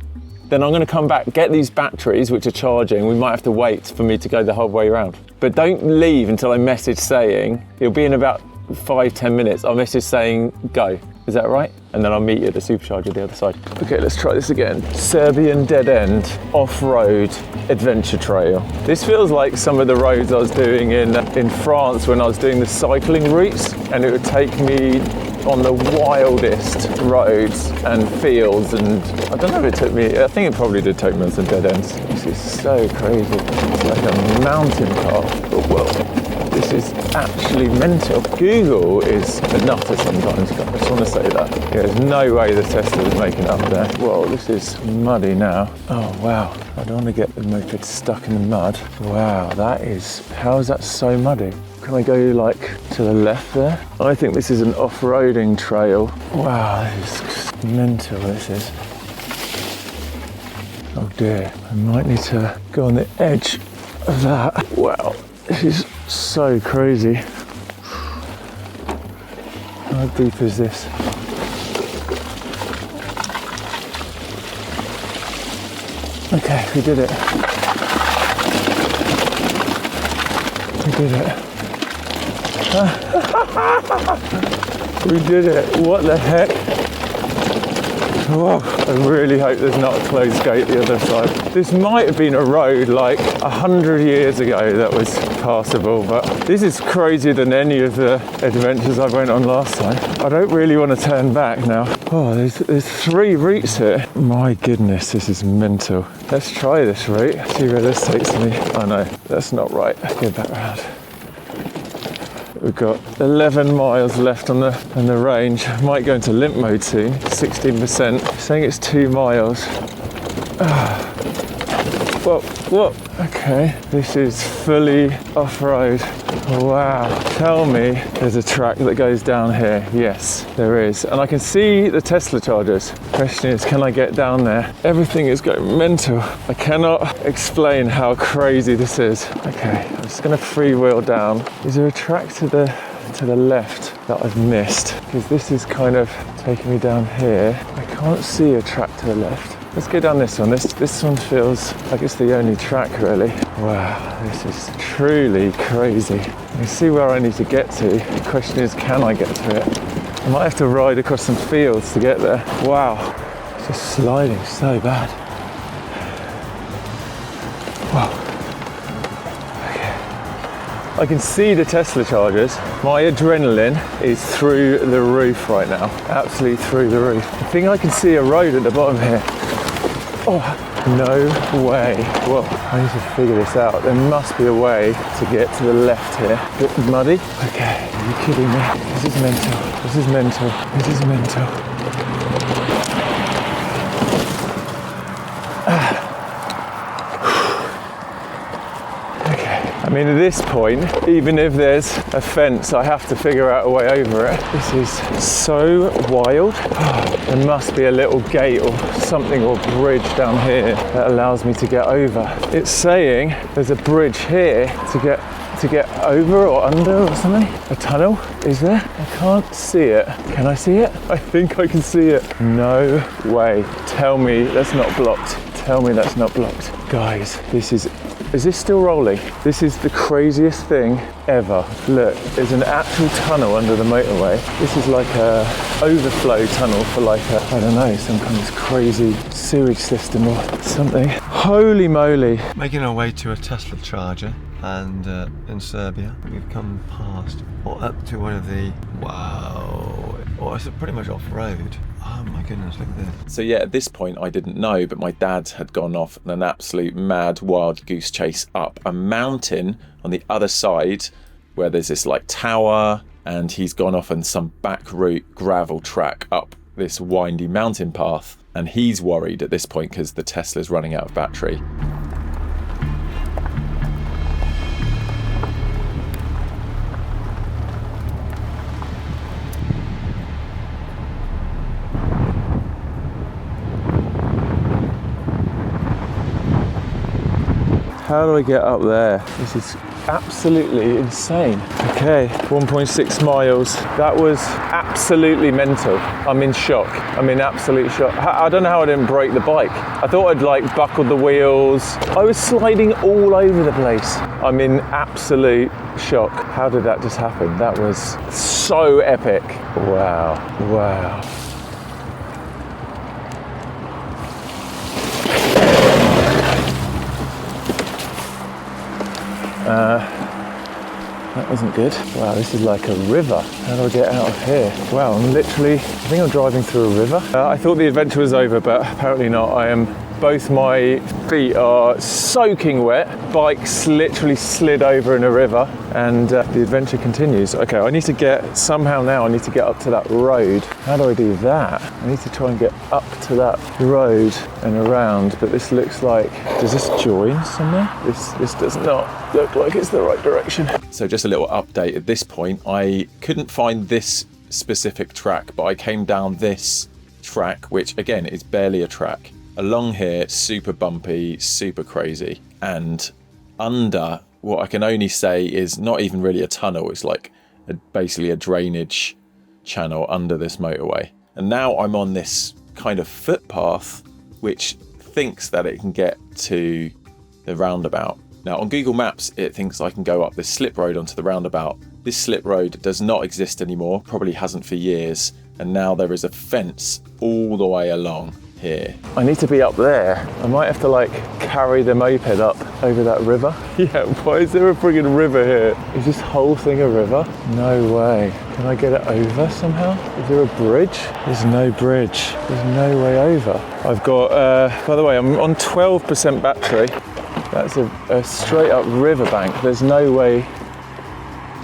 then I'm gonna come back, get these batteries which are charging. We might have to wait for me to go the whole way around. But don't leave until I message saying, it'll be in about 5-10 minutes, I'll message saying go. Is that right? And then I'll meet you at the supercharger the other side. Okay, let's try this again. Serbian dead end off-road adventure trail. This feels like some of the roads I was doing in France when I was doing the cycling routes, and it would take me on the wildest roads and fields, and I don't know if it took me, I think it probably did take me on some dead ends. This is so crazy. It's like a mountain path, but well, this is actually mental. Google is a nutter sometimes, I just want to say that. Yeah, there's no way the Tesla is making it up there. Whoa, this is muddy now. Oh wow, I don't want to get the moped stuck in the mud. Wow, that is, how is that so muddy? Can I go like to the left there? I think this is an off-roading trail. Wow, this is mental, this is. Oh dear, I might need to go on the edge of that. Wow, this is so crazy. How deep is this? Okay, we did it. We did it. We did it. What the heck? Whoa. I really hope there's not a closed gate the other side. This might have been a road like 100 years ago that was passable, but this is crazier than any of the adventures I went on last time. I don't really want to turn back now. Oh, there's 3 routes here. My goodness, this is mental. Let's try this route, see where this takes me. Oh no, that's not right. Go back round. We've got 11 miles left on the range. Might go into limp mode soon, 16%. Saying it's 2 miles. Whoa, okay. This is fully off-road. Wow. Tell me there's a track that goes down here. Yes, there is. And I can see the Tesla chargers. Question is, can I get down there? Everything is going mental. I cannot explain how crazy this is. Okay, I'm just gonna freewheel down. Is there a track to the left that I've missed? Because this is kind of taking me down here. I can't see a track to the left. Let's go down this one. This one feels like it's the only track really. Wow, this is truly crazy. You see where I need to get to. The question is, can I get to it? I might have to ride across some fields to get there. Wow, it's just sliding so bad. Wow. I can see the Tesla chargers. My adrenaline is through the roof right now. Absolutely through the roof. I think I can see a road at the bottom here. Oh, no way. Whoa, I need to figure this out. There must be a way to get to the left here. A bit muddy. Okay, are you kidding me? This is mental. This is mental. This is mental. I mean, at this point, even if there's a fence, I have to figure out a way over it. This is so wild. There must be a little gate or something or bridge down here that allows me to get over. It's saying there's a bridge here to get over or under or something. A tunnel, is there? I can't see it. Can I see it? I think I can see it. No way. Tell me that's not blocked. Tell me that's not blocked. Guys, is this still rolling? This is the craziest thing ever. Look, there's an actual tunnel under the motorway. This is like a overflow tunnel for like a, I don't know, some kind of crazy sewage system or something. Holy moly. Making our way to a Tesla charger, and in Serbia we've come past or up to one of the, wow, oh, it's pretty much off-road. Oh my goodness, look at this. So yeah, at this point I didn't know, but my dad had gone off on an absolute mad wild goose chase up a mountain on the other side where there's this like tower, and he's gone off on some back route gravel track up this windy mountain path, and he's worried at this point because the Tesla's running out of battery. How do I get up there? This is absolutely insane. Okay, 1.6 miles. That was absolutely mental. I'm in shock. I'm in absolute shock. I don't know how I didn't break the bike. I thought I'd like buckled the wheels. I was sliding all over the place. I'm in absolute shock. How did that just happen? That was so epic. Wow, wow. That wasn't good. Wow, this is like a river. How do I get out of here? Wow, I think I'm driving through a river. I thought the adventure was over, but apparently not. Both my feet are soaking wet. Bike's literally slid over in a river, and the adventure continues. Okay, I need to get up to that road. How do I do that? I need to try and get up to that road and around, but this looks like, does this join somewhere? This does not look like it's the right direction. So just a little update. At this point, I couldn't find this specific track, but I came down this track, which again is barely a track. Along here, super bumpy, super crazy, and under what I can only say is not even really a tunnel. It's like basically a drainage channel under this motorway. And now I'm on this kind of footpath which thinks that it can get to the roundabout. Now on Google Maps it thinks I can go up this slip road onto the roundabout. This slip road does not exist anymore, probably hasn't for years, and now there is a fence all the way along here. I need to be up there. I might have to like carry the moped up over that river. Yeah, why is there a friggin' river here? Is this whole thing a river? No way. Can I get it over somehow? Is there a bridge? There's no bridge. There's no way over. I've got, by the way, I'm on 12% battery. That's a straight up riverbank. There's no way.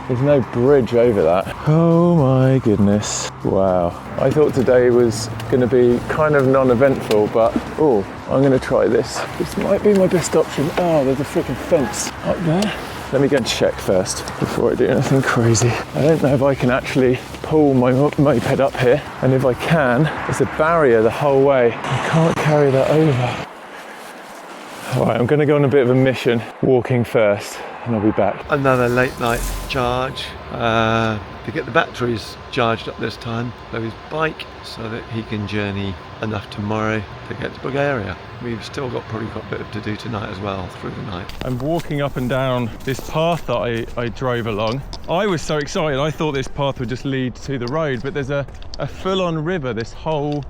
There's no bridge over that. Oh my goodness. Wow. I thought today was going to be kind of non-eventful, but oh, I'm going to try this. This might be my best option. Oh, there's a freaking fence up there. Let me go and check first before I do anything crazy. I don't know if I can actually pull my moped up here, and if I can, there's a barrier the whole way. I can't carry that over. All right, I'm going to go on a bit of a mission, walking first, and I'll be back. Another late night charge to get the batteries charged up this time for his bike so that he can journey enough tomorrow to get to Bulgaria. We've still probably got a bit to do tonight as well through the night. I'm walking up and down this path that I drove along. I was so excited, I thought this path would just lead to the road, but there's a full-on river this whole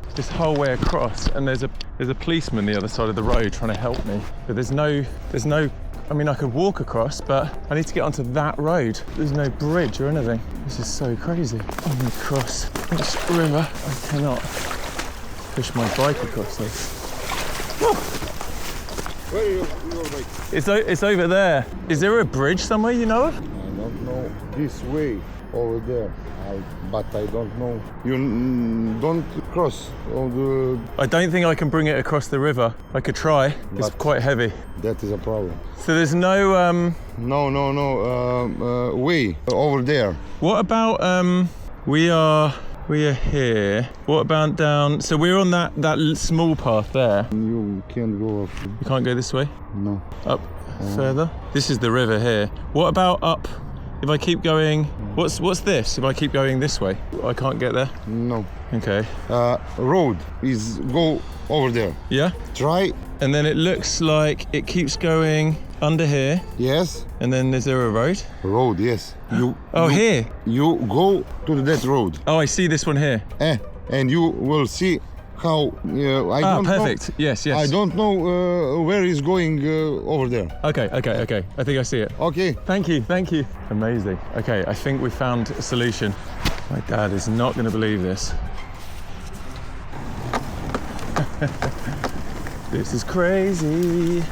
way across, and there's a policeman the other side of the road trying to help me. But there's no I mean, I could walk across, but I need to get onto that road. There's no bridge or anything. This is so crazy. I'm gonna cross this river. I cannot push my bike across this. Whoa. Where are your bike? It's over there. Is there a bridge somewhere you know of? I don't know. This way, over there. But I don't know. You don't cross all the... I don't think I can bring it across the river. I could try. It's quite heavy. That is a problem. So there's no... No. Way over there. What about... We are here. What about down... So we're on that small path there. You can't go up. You can't go this way? No. Up further? This is the river here. What about up... If I keep going, what's this? If I keep going this way, I can't get there? No. Okay. Road is go over there. Yeah? Try. And then it looks like it keeps going under here. Yes. And then is there a road? Road, yes. Here? You go to that road. Oh, I see this one here. And you will see how I don't perfect. know. Yes. I don't know where is going over there. Okay. I think I see it. Okay. Thank you. Amazing. Okay, I think we found a solution. My dad is not going to believe this. This is crazy.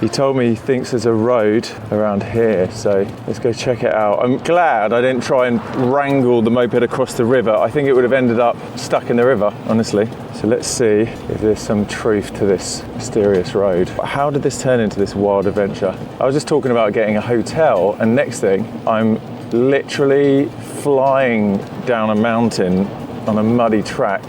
He told me he thinks there's a road around here, so let's go check it out. I'm glad I didn't try and wrangle the moped across the river. I think it would have ended up stuck in the river, honestly. So let's see if there's some truth to this mysterious road. How did this turn into this wild adventure? I was just talking about getting a hotel, and next thing, I'm literally flying down a mountain on a muddy track,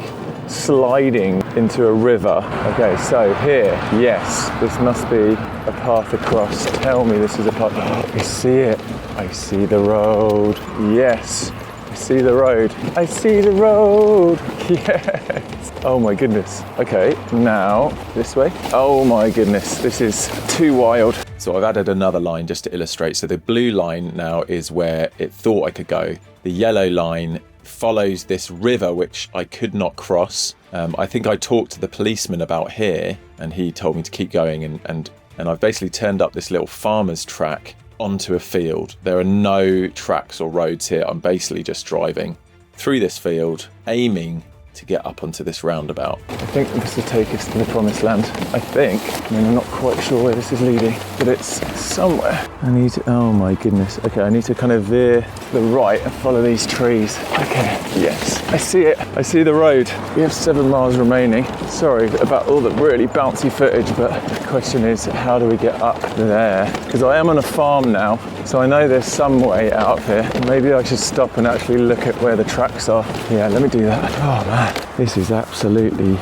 sliding into a river. Okay, so here, yes, this must be a path across. Tell me this is a path. Oh, I see it. I see the road. Yes, I see the road. I see the road. Yes. Oh my goodness. Okay, now this way. Oh my goodness, this is too wild. So I've added another line just to illustrate. So the blue line now is where it thought I could go. The yellow line follows this river, which I could not cross. I think I talked to the policeman about here, and he told me to keep going. And I've basically turned up this little farmer's track onto a field. There are no tracks or roads here. I'm basically just driving through this field, aiming to get up onto this roundabout. I think this will take us to the promised land. I think. I mean, I'm not quite sure where this is leading, but it's somewhere. I need to, oh my goodness. Okay, I need to kind of veer to the right and follow these trees. Okay, yes, I see it. I see the road. We have 7 miles remaining. Sorry about all the really bouncy footage, but the question is, how do we get up there? Because I am on a farm now, so I know there's some way out here. Maybe I should stop and actually look at where the tracks are. Yeah, let me do that. Oh man, this is absolutely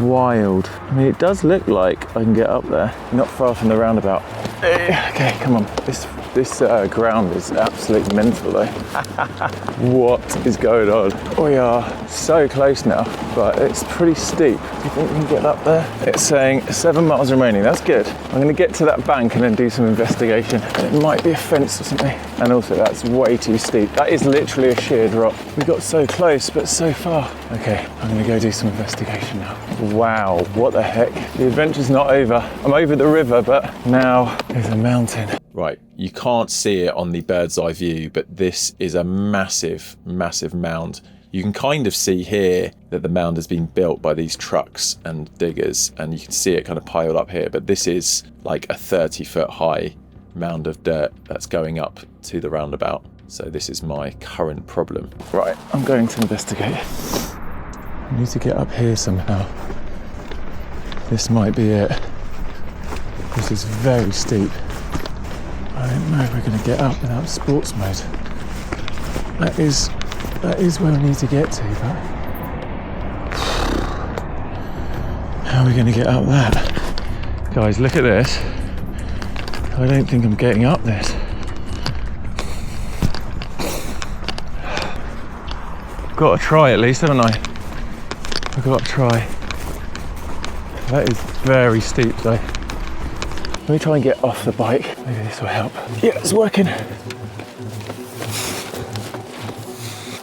wild. I mean, it does look like I can get up there, not far from the roundabout. Okay, come on. This ground is absolutely mental though. What is going on? We are so close now, but it's pretty steep. Do you think we can get up there? It's saying 7 miles remaining. That's good. I'm going to get to that bank and then do some investigation. It might be a fence or something. And also, that's way too steep. That is literally a sheer drop. We got so close, but so far. Okay, I'm going to go do some investigation now. Wow, what the heck? The adventure's not over. I'm over the river, but now there's a mountain. Right, you can't see it on the bird's eye view, but this is a massive, massive mound. You can kind of see here that the mound has been built by these trucks and diggers, and you can see it kind of piled up here, but this is like a 30-foot high mound of dirt that's going up to the roundabout. So this is my current problem. Right, I'm going to investigate. I need to get up here somehow. This might be it. This is very steep. I don't know if we're going to get up without sports mode. That is where we need to get to, but how are we going to get up that? Guys, look at this. I don't think I'm getting up this. Got to try at least, haven't I? I've got to try. That is very steep though. Let me try and get off the bike. Maybe this will help. Yeah, it's working.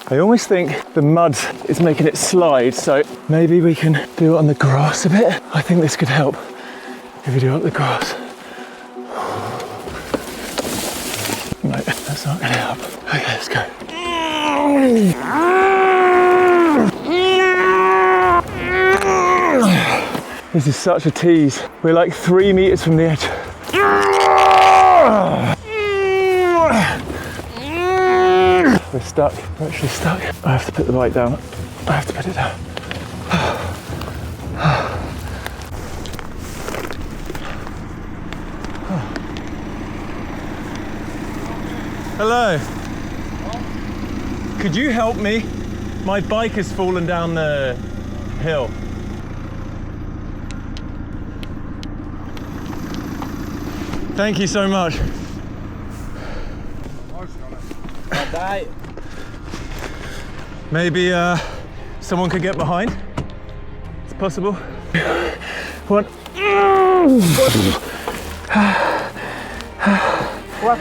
I almost think the mud is making it slide, so maybe we can do it on the grass a bit. I think this could help if we do it on the grass. No, that's not going to help. Okay, let's go. This is such a tease. We're like 3 meters from the edge. We're stuck. We're actually stuck. I have to put the bike down. I have to put it down. Hello. Could you help me? My bike has fallen down the hill. Thank you so much. Maybe someone could get behind. It's possible. One. What?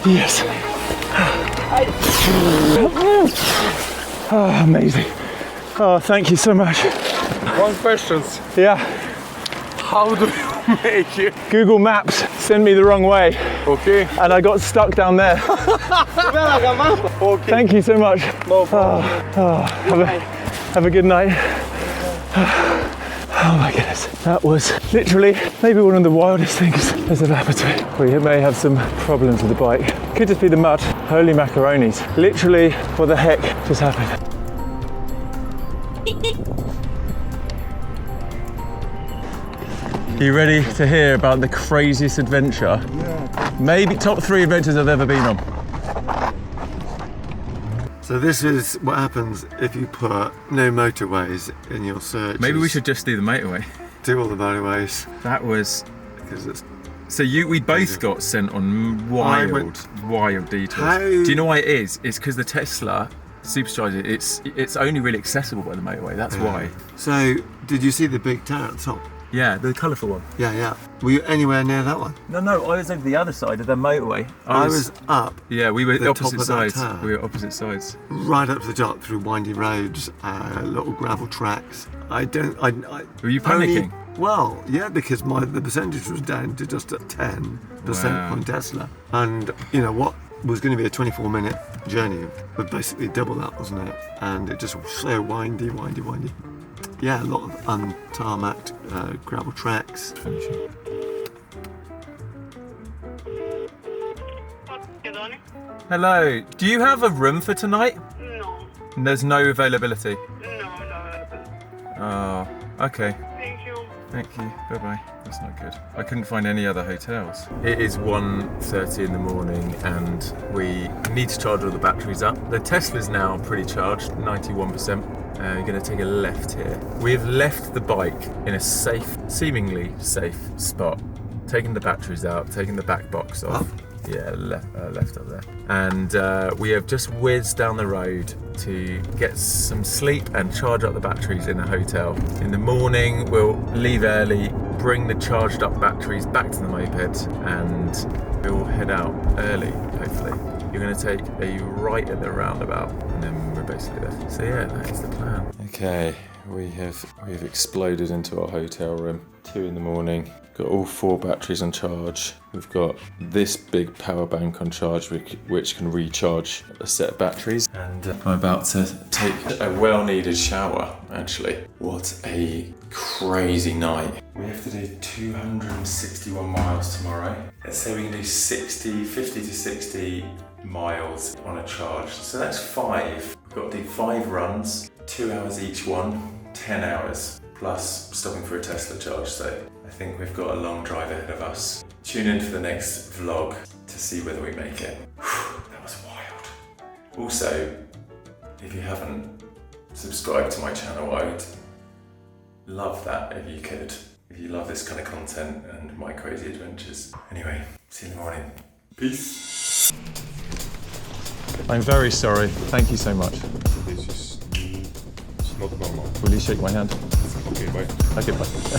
Yes. Oh, amazing. Oh, thank you so much. One question. Yeah. How do you make it? Google Maps sent me the wrong way. Okay. And I got stuck down there. Okay. Thank you so much. No problem. Have a good night. Oh my goodness. That was literally maybe one of the wildest things that's ever happened to me. We may have some problems with the bike. Could just be the mud. Holy macaronis. Literally, what the heck just happened? Are you ready to hear about the craziest adventure? Yeah. Maybe top 3 adventures I've ever been on. So this is what happens if you put no motorways in your search. Maybe we should just do the motorway. do all the motorways That was... because it's So we both got sent on wild detours. How- Do you know why it is? It's because the Tesla Supercharger, it's only really accessible by the motorway. That's why. So did you see the big tower at the top? Yeah, the colourful one. Yeah. Were you anywhere near that one? No, I was over the other side of the motorway. I was up Yeah, we were the top opposite of that sides. tower. We were opposite sides. right up to the top through windy roads, little gravel tracks. Were you only- panicking? Well, yeah, because the percentage was down to just at 10% Wow. on Tesla. And you know what was going to be a 24-minute journey was basically double that, wasn't it? And it just was so windy. Yeah, a lot of untarmacked gravel tracks. Hello. Do you have a room for tonight? No, There's no availability. no. Oh, okay. Thank you. Thank you. Bye-bye. That's not good. I couldn't find any other hotels. It is 1:30 in the morning and we need to charge all the batteries up. The Tesla's now pretty charged, 91%. You're going to take a left here. We've left the bike in a seemingly safe spot. Taken the batteries out, taken the back box off. Yeah, left up there. And we have just whizzed down the road to get some sleep and charge up the batteries in a hotel. In the morning, we'll leave early, bring the charged up batteries back to the moped, and we'll head out early, hopefully. You're going to take a right at the roundabout, and then we're basically there. So yeah, that is the plan. Okay, we have exploded into our hotel room. 2 in the morning. Got all 4 batteries on charge. We've got this big power bank on charge which can recharge a set of batteries. And I'm about to take a well-needed shower, actually. What a crazy night. We have to do 261 miles tomorrow. Let's say we can do 50 to 60 miles on a charge. So that's 5. We've got to do 5 runs, 2 hours each one, 10 hours. Plus stopping for a Tesla charge, so I think we've got a long drive ahead of us. Tune in for the next vlog to see whether we make it. That was wild. Also, if you haven't subscribed to my channel, I would love that if you could. If you love this kind of content and my crazy adventures. Anyway, see you in the morning. Peace. I'm very sorry. Thank you so much. This is not normal. Will you shake my hand? Okay, bye. Okay, bye.